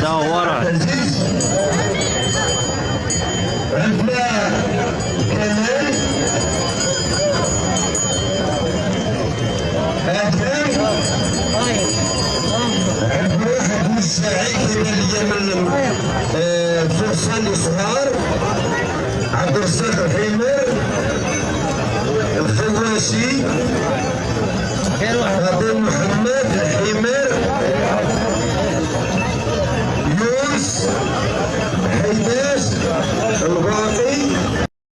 دورت. عندنا كمان عندنا سعيد من فرسان صغار عبد الرزاق الحمر الخواشي عبد محمد